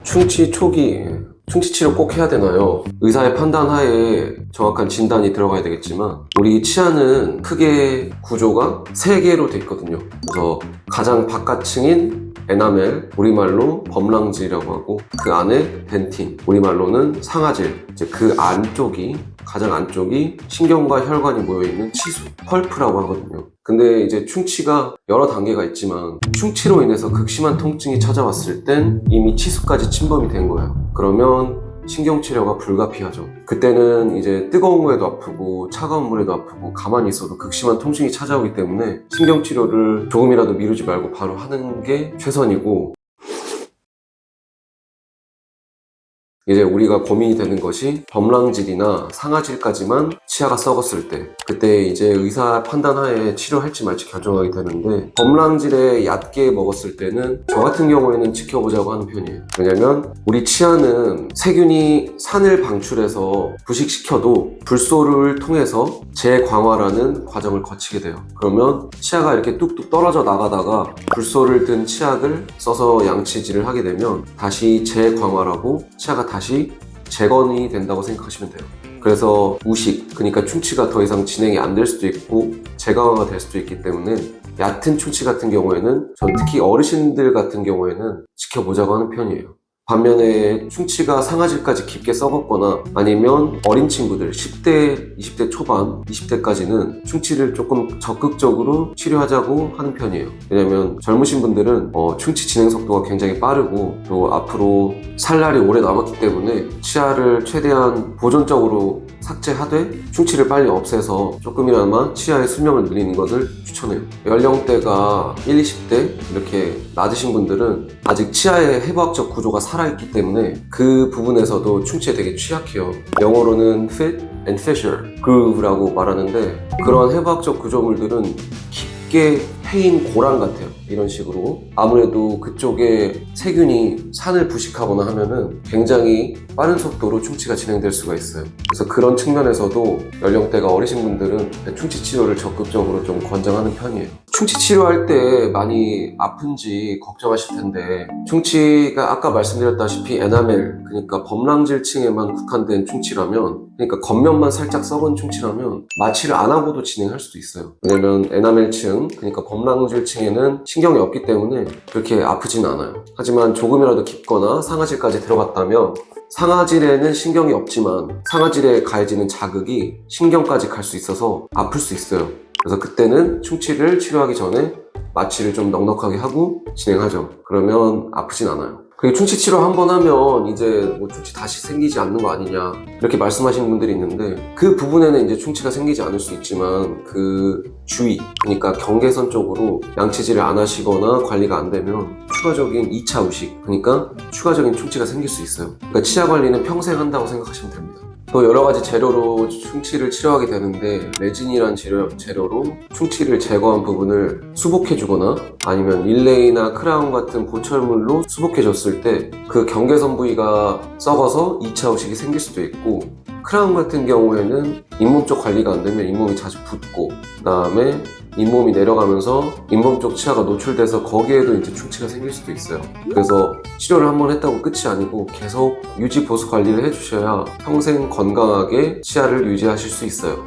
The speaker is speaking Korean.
충치 초기, 충치 치료 꼭 해야 되나요? 의사의 판단 하에 정확한 진단이 들어가야 되겠지만 우리 치아는 크게 구조가 3개로 돼 있거든요. 그래서 가장 바깥층인 에나멜, 우리말로 범랑질이라고 하고 그 안에 덴틴, 우리말로는 상아질, 이제 그 안쪽이 가장 안쪽이 신경과 혈관이 모여있는 치수, 펄프라고 하거든요. 근데 이제 충치가 여러 단계가 있지만 충치로 인해서 극심한 통증이 찾아왔을 땐 이미 치수까지 침범이 된 거예요. 그러면 신경치료가 불가피하죠. 그때는 이제 뜨거운 물에도 아프고 차가운 물에도 아프고 가만히 있어도 극심한 통증이 찾아오기 때문에 신경치료를 조금이라도 미루지 말고 바로 하는 게 최선이고, 이제 우리가 고민이 되는 것이 범랑질이나 상아질까지만 치아가 썩었을 때, 그때 이제 의사 판단하에 치료할지 말지 결정하게 되는데, 범랑질에 얕게 먹었을 때는 저 같은 경우에는 지켜보자고 하는 편이에요. 왜냐면 우리 치아는 세균이 산을 방출해서 부식시켜도 불소를 통해서 재광화라는 과정을 거치게 돼요. 그러면 치아가 이렇게 뚝뚝 떨어져 나가다가 불소를 든 치약을 써서 양치질을 하게 되면 다시 재광화라고 치아가 다시 재건이 된다고 생각하시면 돼요. 그래서 우식, 그러니까 충치가 더 이상 진행이 안 될 수도 있고 재강화가 될 수도 있기 때문에 얕은 충치 같은 경우에는 전 특히 어르신들 같은 경우에는 지켜보자고 하는 편이에요. 반면에 충치가 상아질까지 깊게 썩었거나 아니면 어린 친구들 10대, 20대 초반, 20대까지는 충치를 조금 적극적으로 치료하자고 하는 편이에요. 왜냐면 젊으신 분들은 충치 진행 속도가 굉장히 빠르고 또 앞으로 살 날이 오래 남았기 때문에 치아를 최대한 보존적으로 삭제하되 충치를 빨리 없애서 조금이나마 치아의 수명을 늘리는 것을 추천해요. 연령대가 1, 20대 이렇게 낮으신 분들은 아직 치아의 해부학적 구조가 살아있기 때문에 그 부분에서도 충치에 되게 취약해요. 영어로는 fit and fissure groove라고 말하는데, 그런 해부학적 구조물들은 깊게 패인 고랑 같아요. 이런 식으로 아무래도 그쪽에 세균이 산을 부식하거나 하면은 굉장히 빠른 속도로 충치가 진행될 수가 있어요. 그래서 그런 측면에서도 연령대가 어리신 분들은 충치 치료를 적극적으로 좀 권장하는 편이에요. 충치 치료할 때 많이 아픈지 걱정하실 텐데, 충치가 아까 말씀드렸다시피 에나멜, 그러니까 범랑질층에만 국한된 충치라면, 그러니까 겉면만 살짝 썩은 충치라면 마취를 안 하고도 진행할 수도 있어요. 왜냐면 에나멜층, 그러니까 범랑질층에는 신경이 없기 때문에 그렇게 아프진 않아요. 하지만 조금이라도 깊거나 상아질까지 들어갔다면, 상아질에는 신경이 없지만 상아질에 가해지는 자극이 신경까지 갈 수 있어서 아플 수 있어요. 그래서 그때는 충치를 치료하기 전에 마취를 좀 넉넉하게 하고 진행하죠. 그러면 아프진 않아요. 그리고 충치 치료 한 번 하면 이제 뭐 충치 다시 생기지 않는 거 아니냐 이렇게 말씀하시는 분들이 있는데, 그 부분에는 이제 충치가 생기지 않을 수 있지만 그 주위, 그러니까 경계선 쪽으로 양치질을 안 하시거나 관리가 안 되면 추가적인 2차 우식, 그러니까 추가적인 충치가 생길 수 있어요. 그러니까 치아 관리는 평생 한다고 생각하시면 됩니다. 또 여러 가지 재료로 충치를 치료하게 되는데, 레진이란 재료로 충치를 제거한 부분을 수복해주거나 아니면 릴레이나 크라운 같은 보철물로 수복해줬을 때 그 경계선 부위가 썩어서 2차 우식이 생길 수도 있고, 크라운 같은 경우에는 잇몸 쪽 관리가 안 되면 잇몸이 자주 붓고, 그 다음에 잇몸이 내려가면서 잇몸 쪽 치아가 노출돼서 거기에도 이제 충치가 생길 수도 있어요. 그래서 치료를 한번 했다고 끝이 아니고 계속 유지 보수 관리를 해주셔야 평생 건강하게 치아를 유지하실 수 있어요.